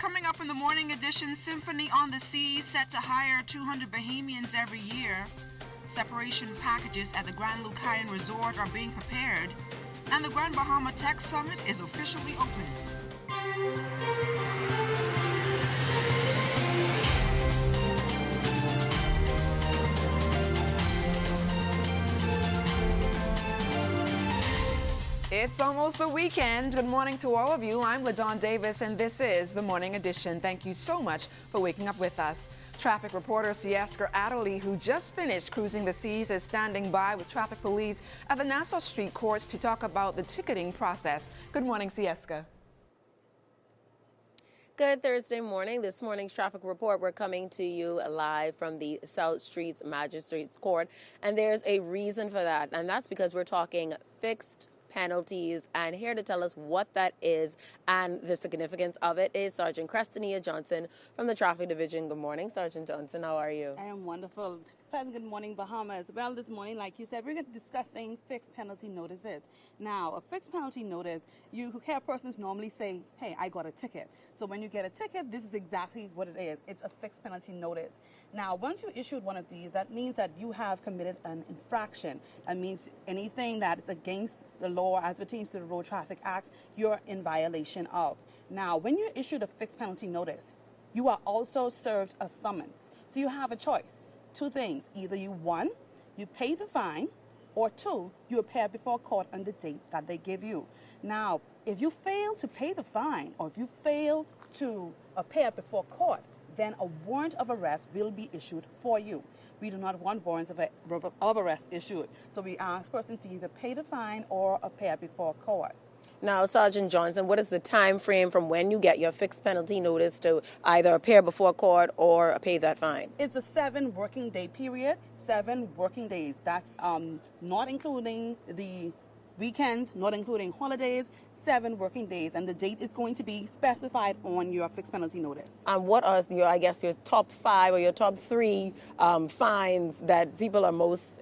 Coming up in the morning edition, Symphony on the Sea set to hire 200 Bahamians every year. Separation packages at the Grand Lucayan Resort are being prepared. And the Grand Bahama Tech Summit is officially open. It's almost the weekend. Good morning to all of you. I'm LaDawn Davis, and this is the Morning Edition. Thank you so much for waking up with us. Traffic reporter Sieska Adderley, who just finished cruising the seas, is standing by with traffic police at the Nassau Street courts to talk about the ticketing process. Good morning, Sieska. Good Thursday morning. This morning's traffic report, we're coming to you live from the South Streets Magistrates Court, and there's a reason for that, and that's because we're talking fixed penalties, and here to tell us what that is and the significance of it is Sergeant Crestania Johnson from the Traffic Division. Good morning, Sergeant Johnson. How are you? I am wonderful. Pleasant good morning, Bahamas. Well, this morning, like you said, we're discussing fixed penalty notices. Now, a fixed penalty notice, you hear persons normally say, hey, I got a ticket. So when you get a ticket, this is exactly what it is. It's a fixed penalty notice. Now, once you issued one of these, that means that you have committed an infraction. That means anything that is against the law as pertains to the Road Traffic Act, you're in violation of. Now, when you're issued a fixed penalty notice, you are also served a summons. So you have a choice. Two things. Either you, one, you pay the fine, or two, you appear before court on the date that they give you. Now, if you fail to pay the fine, or if you fail to appear before court, then a warrant of arrest will be issued for you. We do not want warrants of arrest issued. So we ask persons to either pay the fine or appear before court. Now, Sergeant Johnson, what is the time frame from when you get your fixed penalty notice to either appear before court or pay that fine? It's a 7 working day period, 7 working days. That's not including the weekends, not including holidays, 7 working days, and the date is going to be specified on your fixed penalty notice. And what are your, I guess, your top 5 or your top 3 fines that people are most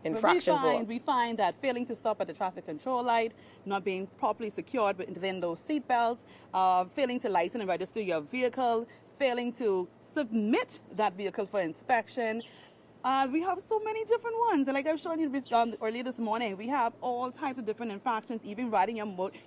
infraction for? We find that failing to stop at the traffic control light, not being properly secured within those seat belts, failing to license and register your vehicle, failing to submit that vehicle for inspection. We have so many different ones, and like I've shown you earlier this morning, we have all types of different infractions, even riding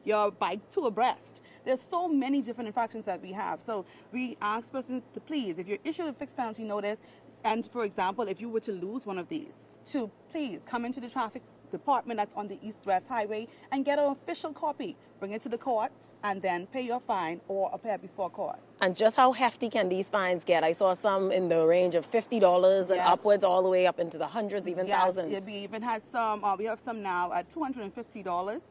your bike to abreast. There's so many different infractions that we have. So we ask persons to please, if you're issued a fixed penalty notice, and for example, if you were to lose one of these, to please come into the traffic department that's on the East-West Highway and get an official copy. Bring it to the court and then pay your fine or appear before court. And just how hefty can these fines get? I saw some in the range of $50 and upwards, all the way up into the hundreds, even thousands. Yes, we even had some, we have some now at $250.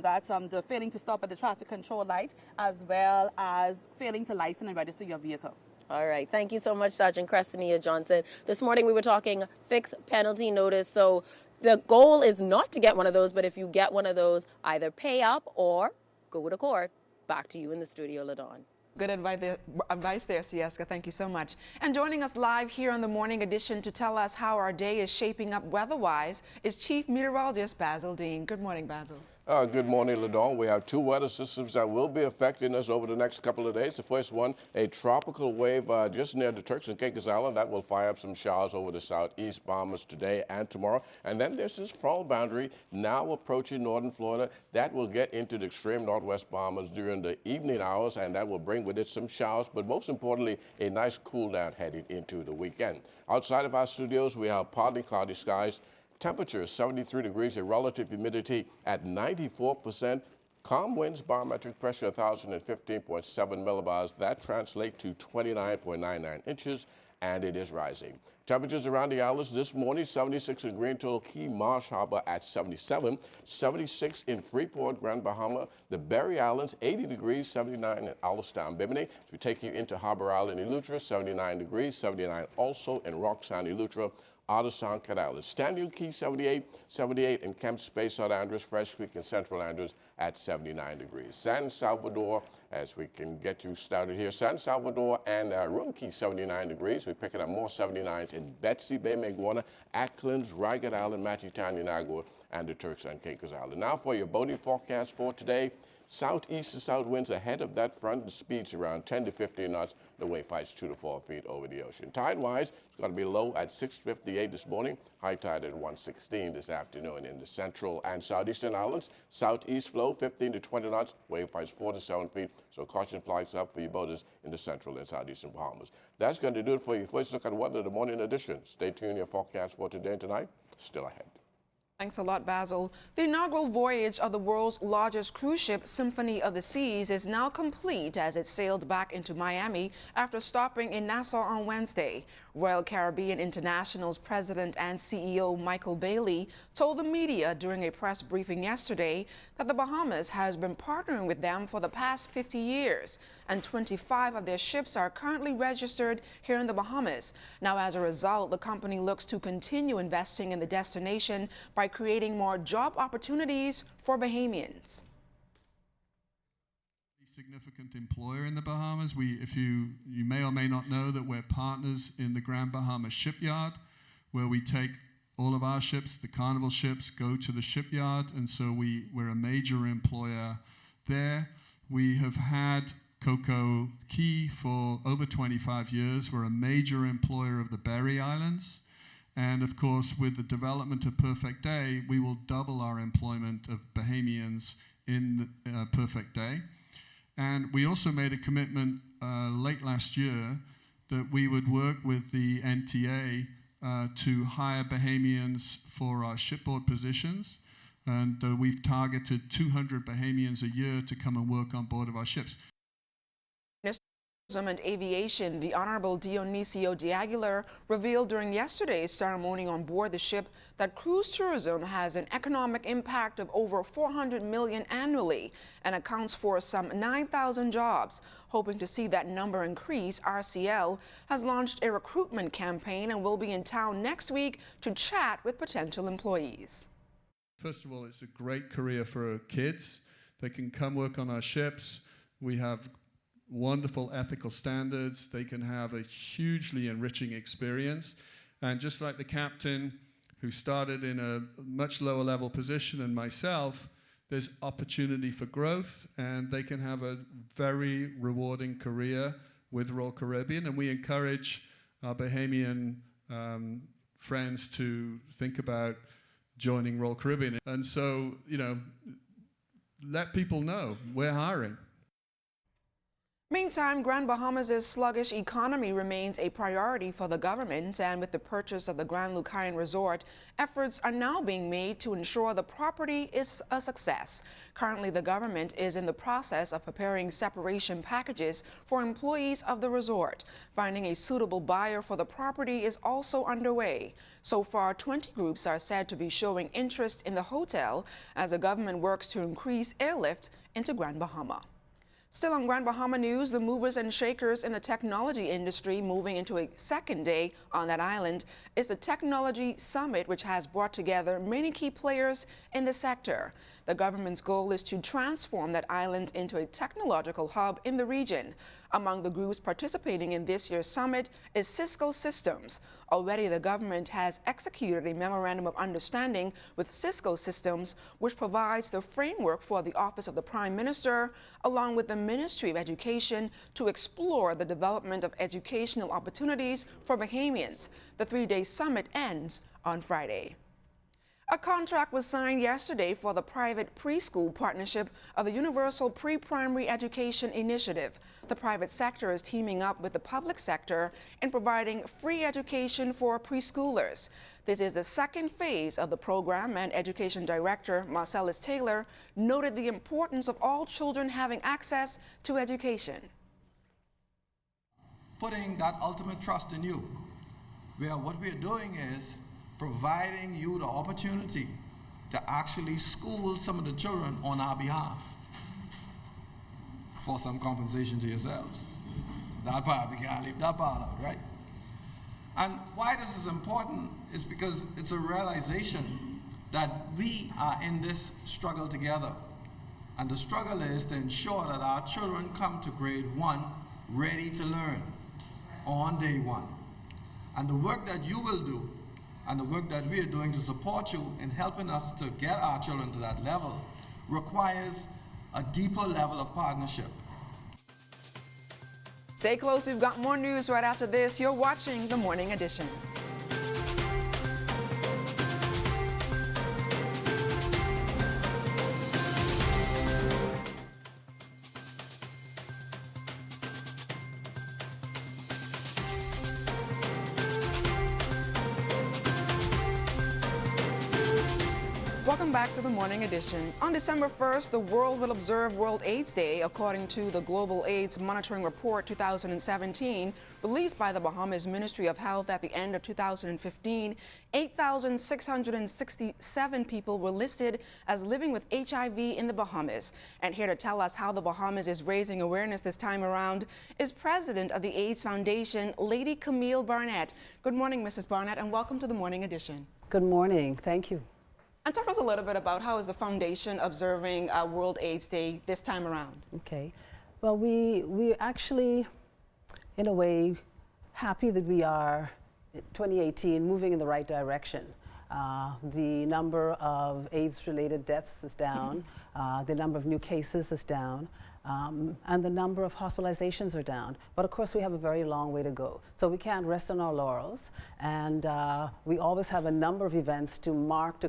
That's the failing to stop at the traffic control light, as well as failing to license and register your vehicle. All right. Thank you so much, Sergeant Crestania Johnson. This morning we were talking fixed penalty notice. So the goal is not to get one of those, but if you get one of those, either pay up or go to court. Back to you in the studio, LaDawn. Good advice there, Sieska. Thank you so much. And joining us live here on the Morning Edition to tell us how our day is shaping up weather-wise is Chief Meteorologist Basil Dean. Good morning, Basil. Good morning, LaDawn. We have 2 weather systems that will be affecting us over the next couple of days. The first one, a tropical wave just near the Turks and Caicos Island that will fire up some showers over the southeast Bahamas today and tomorrow. And then there's this front boundary now approaching northern Florida that will get into the extreme northwest Bahamas during the evening hours, and that will bring with it some showers, but most importantly, a nice cool down heading into the weekend. Outside of our studios, we have partly cloudy skies. Temperature 73 degrees, a relative humidity at 94%. Calm winds, barometric pressure 1,015.7 millibars. That translates to 29.99 inches, and it is rising. Temperatures around the islands this morning, 76 in Greentoll Key, Marsh Harbor at 77, 76 in Freeport, Grand Bahama, the Berry Islands, 80 degrees, 79 in Alistown, Bimini. If we take you into Harbor Island, Eleuthera, 79 degrees, 79 also in Roxanne, Eleuthera, Artisan, Cat Island. Stanley Key, 78, 78 in Kemps Bay, South Andrews, Fresh Creek, and Central Andrews at 79 degrees. San Salvador, as we can get you started here, San Salvador and Room Key, 79 degrees. We're picking up more 79s in Betsy Bay, Maguana, Acklands, Ragged Island, Matchetown, Inagua, and the Turks and Caicos Island. Now for your boating forecast for today. Southeast to south winds ahead of that front, and speeds around 10 to 15 knots. The wave heights 2 to 4 feet over the ocean. Tide-wise, it's going to be low at 6:58 this morning, high tide at 1:16 this afternoon in the central and southeastern islands. Southeast flow 15 to 20 knots, wave heights 4 to 7 feet. So caution flags up for your boaters in the central and southeastern Bahamas. That's going to do it for you. First look at weather, the morning edition. Stay tuned. Your forecast for today and tonight still ahead. Thanks a lot, Basil. The inaugural voyage of the world's largest cruise ship, Symphony of the Seas, is now complete as it sailed back into Miami after stopping in Nassau on Wednesday. Royal Caribbean International's president and CEO Michael Bailey told the media during a press briefing yesterday that the Bahamas has been partnering with them for the past 50 years, and 25 of their ships are currently registered here in the Bahamas. Now, as a result, the company looks to continue investing in the destination by creating more job opportunities for Bahamians. Significant employer in the Bahamas. You may or may not know that we're partners in the Grand Bahama Shipyard, where we take all of our ships, the Carnival ships, go to the shipyard, and so we're a major employer there. We have had Cocoa Key for over 25 years. We're a major employer of the Berry Islands. And of course, with the development of Perfect Day, we will double our employment of Bahamians in Perfect Day. And we also made a commitment late last year that we would work with the NTA to hire Bahamians for our shipboard positions. And we've targeted 200 Bahamians a year to come and work on board of our ships. And Aviation, the Honorable Dionisio de Aguilar revealed during yesterday's ceremony on board the ship that cruise tourism has an economic impact of over $400 million annually and accounts for some 9,000 jobs. Hoping to see that number increase, RCL has launched a recruitment campaign and will be in town next week to chat with potential employees. First of all, it's a great career for kids. They can come work on our ships. We have wonderful ethical standards. They can have a hugely enriching experience. And just like the captain who started in a much lower level position than myself, there's opportunity for growth, and they can have a very rewarding career with Royal Caribbean. And we encourage our Bahamian friends to think about joining Royal Caribbean. And so, let people know we're hiring. Meantime, Grand Bahamas' sluggish economy remains a priority for the government, and with the purchase of the Grand Lucayan Resort, efforts are now being made to ensure the property is a success. Currently, the government is in the process of preparing separation packages for employees of the resort. Finding a suitable buyer for the property is also underway. So far, 20 groups are said to be showing interest in the hotel as the government works to increase airlift into Grand Bahama. Still on Grand Bahama news, the movers and shakers in the technology industry moving into a second day on that island is the Technology Summit, which has brought together many key players in the sector. The government's goal is to transform that island into a technological hub in the region. Among the groups participating in this year's summit is Cisco Systems. Already, the government has executed a memorandum of understanding with Cisco Systems, which provides the framework for the Office of the Prime Minister, along with the Ministry of Education, to explore the development of educational opportunities for Bahamians. The three-day summit ends on Friday. A contract was signed yesterday for the private preschool partnership of the Universal Pre-Primary Education Initiative. The private sector is teaming up with the public sector in providing free education for preschoolers. This is the second phase of the program, and Education Director Marcellus Taylor noted the importance of all children having access to education. Putting that ultimate trust in you, where what we're doing is providing you the opportunity to actually school some of the children on our behalf for some compensation to yourselves. That part, we can't leave that part out, right? And why this is important is because it's a realization that we are in this struggle together. And the struggle is to ensure that our children come to grade 1 ready to learn on day 1. And the work that you will do and the work that we are doing to support you in helping us to get our children to that level requires a deeper level of partnership. Stay close, we've got more news right after this. You're watching The Morning Edition. Welcome back to The Morning Edition. On December 1st, the world will observe World AIDS Day, according to the Global AIDS Monitoring Report 2017, released by the Bahamas Ministry of Health at the end of 2015. 8,667 people were listed as living with HIV in the Bahamas. And here to tell us how the Bahamas is raising awareness this time around is President of the AIDS Foundation, Lady Camille Barnett. Good morning, Mrs. Barnett, and welcome to The Morning Edition. Good morning. Thank you. And talk to us a little bit about how is the foundation observing World AIDS Day this time around? Okay. Well, we're actually, in a way, happy that we are, in 2018, moving in the right direction. The number of AIDS-related deaths is down, the number of new cases is down, and the number of hospitalizations are down. But of course, we have a very long way to go. So we can't rest on our laurels, and we always have a number of events to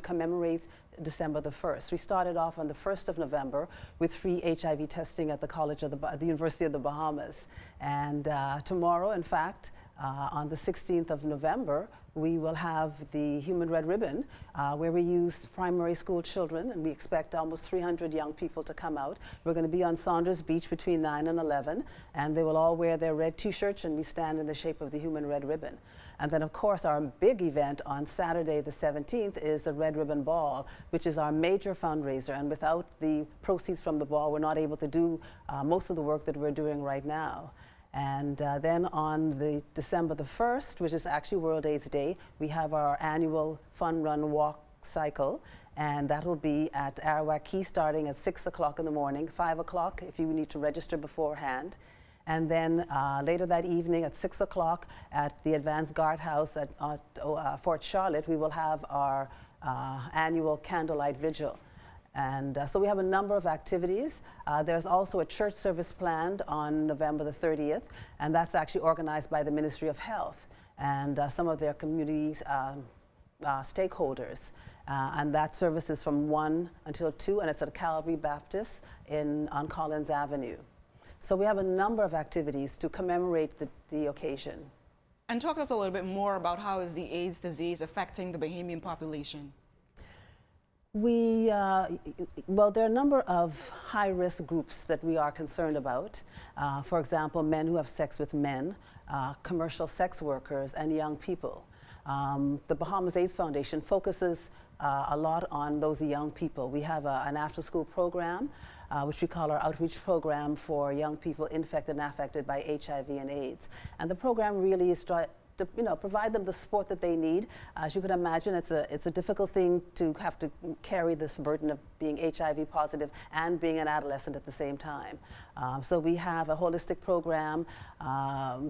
commemorate December the 1st. We started off on the 1st of November with free HIV testing at the University of the Bahamas. And tomorrow, in fact, on the 16th of November, we will have the Human Red Ribbon, where we use primary school children, and we expect almost 300 young people to come out. We're going to be on Saunders Beach between 9 and 11, and they will all wear their red T-shirts, and we stand in the shape of the Human Red Ribbon. And then, of course, our big event on Saturday the 17th is the Red Ribbon Ball, which is our major fundraiser. And without the proceeds from the ball, we're not able to do most of the work that we're doing right now. And then on the December the 1st, which is actually World AIDS Day, we have our annual Fun Run Walk cycle, and that will be at Arawak Key starting at 6 o'clock in the morning, 5 o'clock if you need to register beforehand. And then later that evening at 6 o'clock at the Advanced Guardhouse at Fort Charlotte, we will have our annual candlelight vigil. And so we have a number of activities. There's also a church service planned on November the 30th, and that's actually organized by the Ministry of Health and some of their communities stakeholders. And that service is from 1 until 2, and it's at Calvary Baptist on Collins Avenue. So we have a number of activities to commemorate the occasion. And talk to us a little bit more about how is the AIDS disease affecting the Bahamian population? Well, there are a number of high-risk groups that we are concerned about. For example, men who have sex with men, commercial sex workers, and young people. The Bahamas AIDS Foundation focuses a lot on those young people. We have an after-school program, which we call our outreach program for young people infected and affected by HIV and AIDS. And the program really is to provide them the support that they need. As you can imagine, it's a difficult thing to have to carry this burden of being HIV positive and being an adolescent at the same time. So we have a holistic program.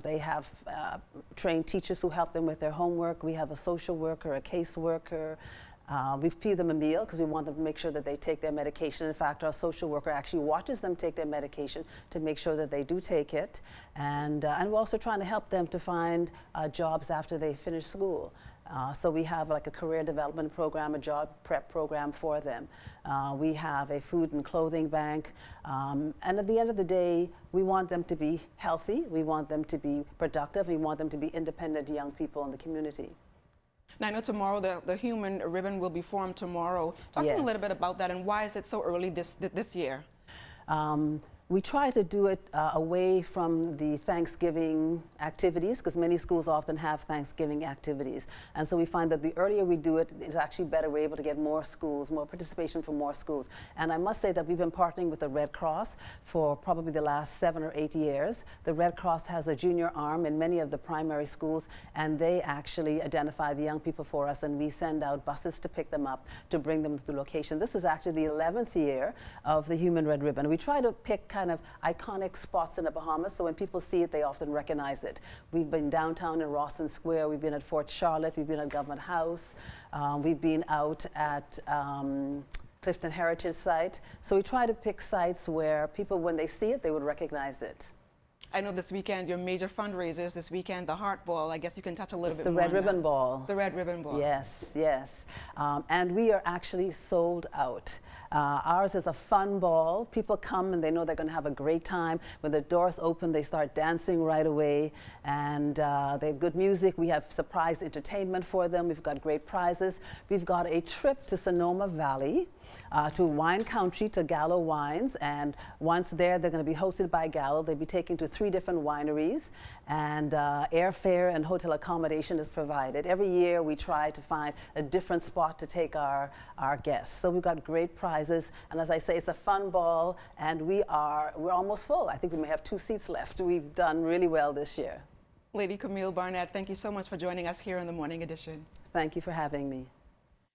They have trained teachers who help them with their homework. We have a social worker, a caseworker. We feed them a meal because we want them to make sure that they take their medication. In fact, our social worker actually watches them take their medication to make sure that they do take it. And we're also trying to help them to find jobs after they finish school. So we have like a career development program, a job prep program for them. We have a food and clothing bank. And at the end of the day, we want them to be healthy. We want them to be productive. We want them to be independent young people in the community. Now, I know tomorrow the Human Ribbon will be formed tomorrow. Talk to me a little bit about that, and why is it so early this year? We try to do it away from the Thanksgiving activities, because many schools often have Thanksgiving activities. And so we find that the earlier we do it, it's actually better. We're able to get more schools, more participation from more schools. And I must say that we've been partnering with the Red Cross for probably the last 7 or 8 years. The Red Cross has a junior arm in many of the primary schools, and they actually identify the young people for us, and we send out buses to pick them up, to bring them to the location. This is actually the 11th year of the Human Red Ribbon. We try to pick kind of iconic spots in the Bahamas, so when people see it, they often recognize it. We've been downtown in Rawson Square, we've been at Fort Charlotte, we've been at Government House, we've been out at Clifton Heritage Site. So we try to pick sites where people, when they see it, they would recognize it. I know this weekend, your major fundraisers this weekend, the Heart Ball. I guess you can touch a little bit The more Red on Ribbon that. Ball. The Red Ribbon Ball. Yes, yes. And we are actually sold out. Ours is a fun ball. People come and they know they're going to have a great time. When the doors open, they start dancing right away. And they have good music. We have surprise entertainment for them. We've got great prizes. We've got a trip to Sonoma Valley, to Wine Country, to Gallo Wines. And once there, they're going to be hosted by Gallo. They'll be taken to 3 different wineries. And airfare and hotel accommodation is provided. Every year, we try to find a different spot to take our guests. So we've got great prizes. And as I say, it's a fun ball. And we're almost full. I think we may have 2 seats left. We've done really well this year. Lady Camille Barnett, thank you so much for joining us here in the Morning Edition. Thank you for having me.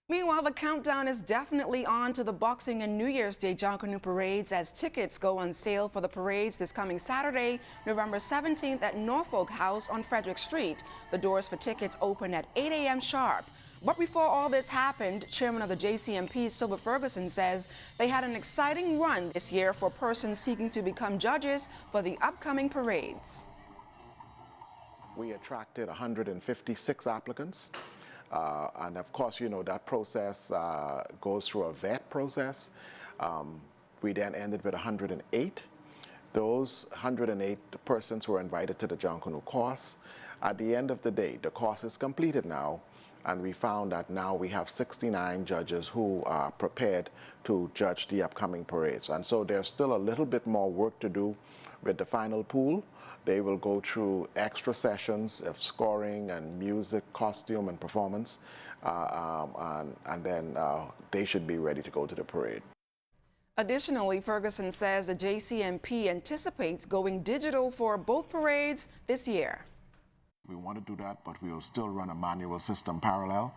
Meanwhile, the countdown is definitely on to the Boxing and New Year's Day Junkanoo Parades as tickets go on sale for the parades this coming Saturday, November 17th at Norfolk House on Frederick Street. The doors for tickets open at 8 a.m. sharp. But before all this happened, Chairman of the JCMP, Silver Ferguson, says they had an exciting run this year for persons seeking to become judges for the upcoming parades. We attracted 156 applicants. And of course, you know, that process goes through a vet process. We then ended with 108. Those 108 persons were invited to the Junkanoo course. At the end of the day, the course is completed now, and we found that now we have 69 judges who are prepared to judge the upcoming parades. And so there's still a little bit more work to do with the final pool. They will go through extra sessions of scoring and music, costume, and performance, and then they should be ready to go to the parade. Additionally, Ferguson says the JCMP anticipates going digital for both parades this year. We want to do that, but we will still run a manual system parallel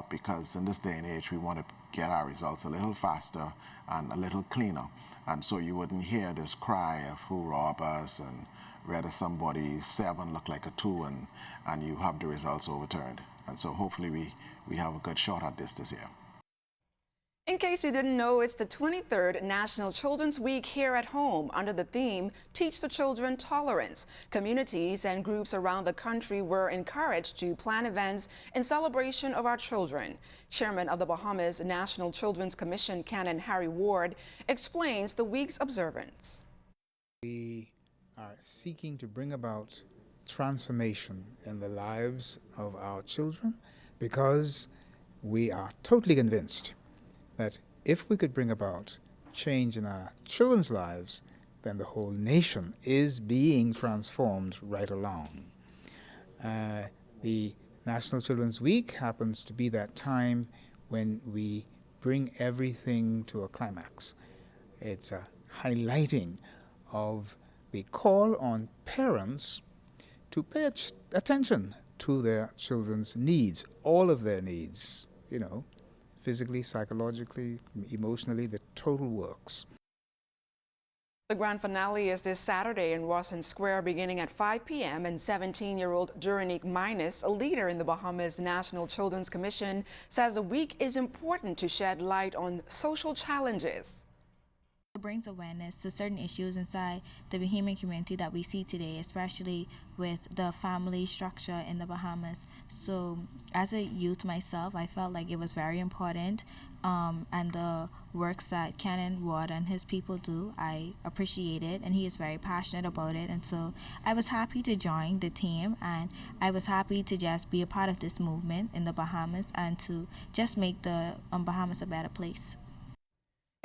because in this day and age, we want to get our results a little faster and a little cleaner. And so you wouldn't hear this cry of who robbed us and whether somebody 7 looked like a 2 and you have the results overturned. And so hopefully we have a good shot at this year. In case you didn't know, it's the 23rd National Children's Week here at home under the theme, Teach the Children Tolerance. Communities and groups around the country were encouraged to plan events in celebration of our children. Chairman of the Bahamas National Children's Commission, Canon Harry Ward, explains the week's observance. We are seeking to bring about transformation in the lives of our children because we are totally convinced that if we could bring about change in our children's lives, then the whole nation is being transformed right along. The National Children's Week happens to be that time when we bring everything to a climax. It's a highlighting of the call on parents to pay attention to their children's needs, all of their needs, you know, physically, psychologically, emotionally, the total works. The grand finale is this Saturday in Rawson Square beginning at 5 p.m. and 17-year-old Duranique Minus, a leader in the Bahamas National Children's Commission, says the week is important to shed light on social challenges. It brings awareness to certain issues inside the Bahamian community that we see today, especially with the family structure in the Bahamas. So as a youth myself, I felt like it was very important, and the works that Canon Ward and his people do, I appreciate it, and he is very passionate about it. And so I was happy to join the team, and I was happy to just be a part of this movement in the Bahamas and to just make the Bahamas a better place.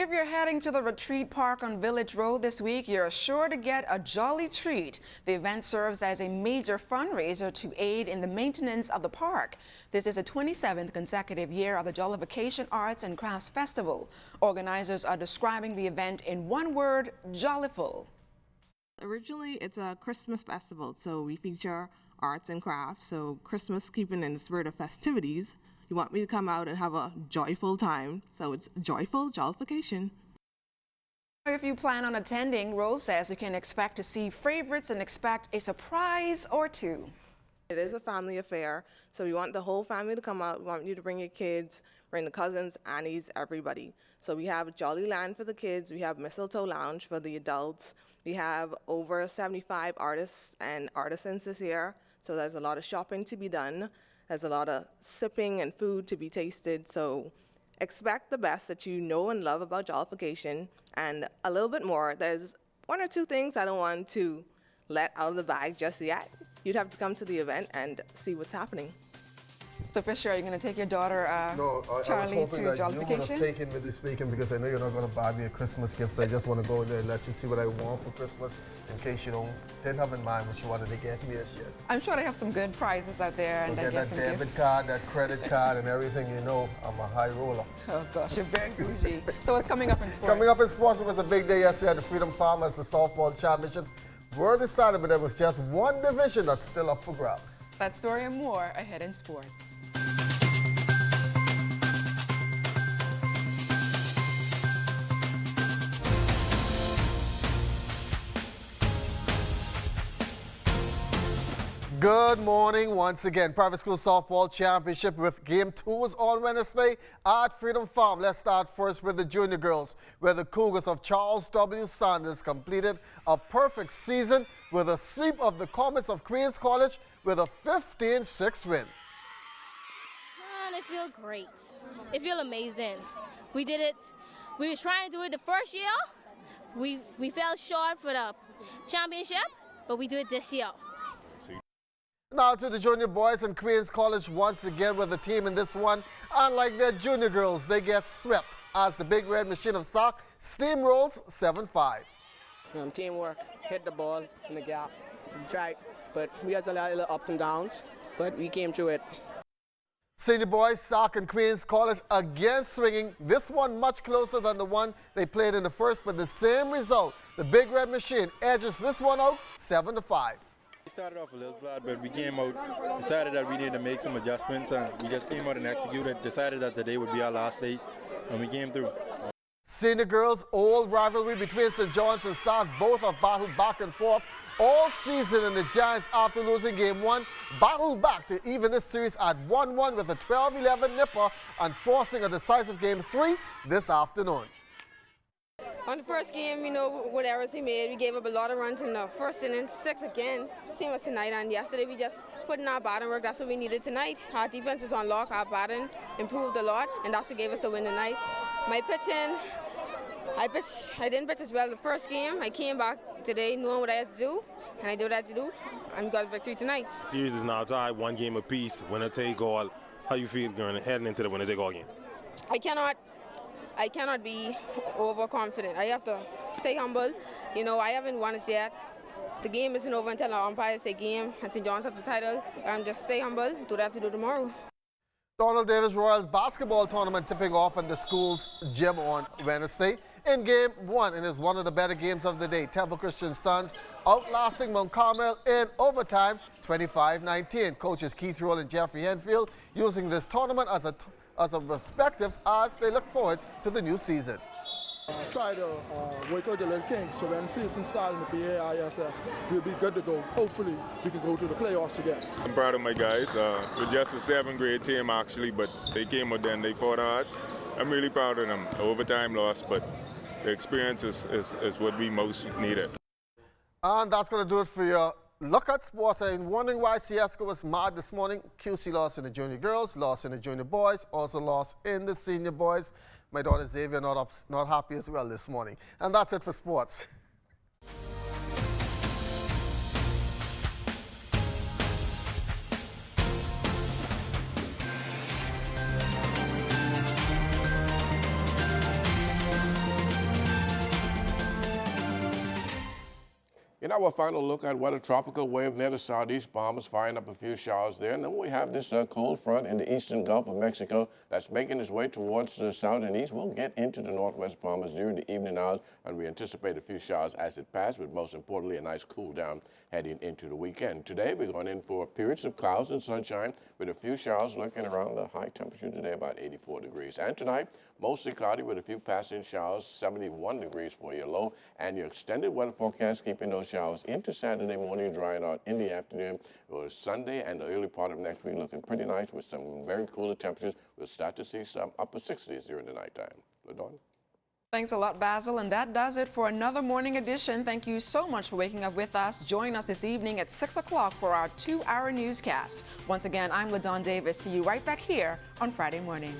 If you're heading to the Retreat Park on Village Road this week, you're sure to get a jolly treat. The event serves as a major fundraiser to aid in the maintenance of the park. This is the 27th consecutive year of the Jollification Arts and Crafts Festival. Organizers are describing the event in one word, jolliful. Originally, it's a Christmas festival, so we feature arts and crafts. So Christmas, keeping in the spirit of festivities. You want me to come out and have a joyful time, so it's joyful jollification. If you plan on attending, Rose says you can expect to see favorites and expect a surprise or two. It is a family affair, so we want the whole family to come out. We want you to bring your kids, bring the cousins, aunties, everybody. So we have Jolly Land for the kids, we have Mistletoe Lounge for the adults. We have over 75 artists and artisans this year, so there's a lot of shopping to be done. There's a lot of sipping and food to be tasted, so expect the best that you know and love about Jollification, and a little bit more. There's one or two things I don't want to let out of the bag just yet. You'd have to come to the event and see what's happening. So Fisher, are you going to take your daughter Charlie I was hoping to that you would have Jollification? taken me this weekend because I know you're not going to buy me a Christmas gift, so I just want to go there and let you see what I want for Christmas in case you didn't have in mind what you wanted to get me as yet. I'm sure they have some good prizes out there, So and get then that get some debit gifts. card, that credit card, and everything, I'm a high roller. Oh gosh, you're very bougie. So what's coming up in sports? Coming up in sports, it was a big day yesterday at the Freedom Farmers. The softball championships were decided, but there was just one division that's still up for grabs. That story and more ahead in sports. Good morning once again. Private School Softball Championship with Game 2 was on Wednesday at Freedom Farm. Let's start first with the junior girls, where the Cougars of Charles W. Sanders completed a perfect season with a sweep of the Comets of Queens College with a 15-6 win. Man, it feels great. It feels amazing. We did it. We were trying to do it the first year. We fell short for the championship, but we do it this year. Now to the junior boys, and Queens College once again with the team in this one. Unlike their junior girls, they get swept as the Big Red Machine of Sock steamrolls 7-5. Teamwork, hit the ball in the gap. We tried, but we had a lot of ups and downs, but we came through it. Senior boys, Sock and Queens College again swinging. This one much closer than the one they played in the first, but the same result. The Big Red Machine edges this one out 7-5. We started off a little flat, but we came out, decided that we needed to make some adjustments, and we just came out and executed, decided that today would be our last day, and we came through. Senior girls, old rivalry between St. John's and Sock, both have battled back and forth all season, and the Giants, after losing Game 1, battled back to even this series at 1-1 with a 12-11 nipper and forcing a decisive Game 3 this afternoon. On the first game, what errors we made, we gave up a lot of runs in the first inning, 6 again. Same as tonight, and yesterday we just put in our batting work. That's what we needed tonight. Our defense is on lock, our batting improved a lot, and that's what gave us the win tonight. My pitching, I didn't pitch as well the first game. I came back today knowing what I had to do, and I did what I had to do, and we got a victory tonight. Series is now tied, 1 game apiece, winner take all. How you feel heading into the winner take all game? I cannot be overconfident. I have to stay humble. I haven't won it yet. The game isn't over until our umpires say game and St. John's has the title. Just stay humble, do what I have to do tomorrow. Donald Davis Royals basketball tournament tipping off in the school's gym on Wednesday. In Game 1, it is one of the better games of the day. Temple Christian Sons outlasting Mount Carmel in overtime, 25-19. Coaches Keith Roll and Jeffrey Henfield using this tournament as a perspective as they look forward to the new season. Try to work out the little kinks, so when the season starts in the PAISS, we'll be good to go. Hopefully, we can go to the playoffs again. I'm proud of my guys. We're just a 7th grade team actually, but they came out there and they fought hard. I'm really proud of them. Overtime loss, but the experience is what we most needed. And that's going to do it for your look at sports. And wondering why Siesco was mad this morning. QC lost in the junior girls, lost in the junior boys, also lost in the senior boys. My daughter Xavier not happy as well this morning. And that's it for sports. In our final look at what a tropical wave near the southeast Bahamas firing up a few showers there. And then we have this cold front in the eastern Gulf of Mexico that's making its way towards the south and east. We'll get into the northwest Bahamas during the evening hours, and we anticipate a few showers as it passes, but most importantly, a nice cool down heading into the weekend. Today, we're going in for periods of clouds and sunshine with a few showers looking around the high temperature today, about 84 degrees. And tonight, Mostly cloudy with a few passing showers, 71 degrees for your low. And your extended weather forecast keeping those showers into Saturday morning, drying out in the afternoon. Or Sunday and the early part of next week looking pretty nice with some very cooler temperatures. We'll start to see some upper 60s during the nighttime. LaDawn? Thanks a lot, Basil, and that does it for another morning edition. Thank you so much for waking up with us. Join us this evening at 6 o'clock for our 2-hour newscast. Once again, I'm LaDawn Davis. See you right back here on Friday morning.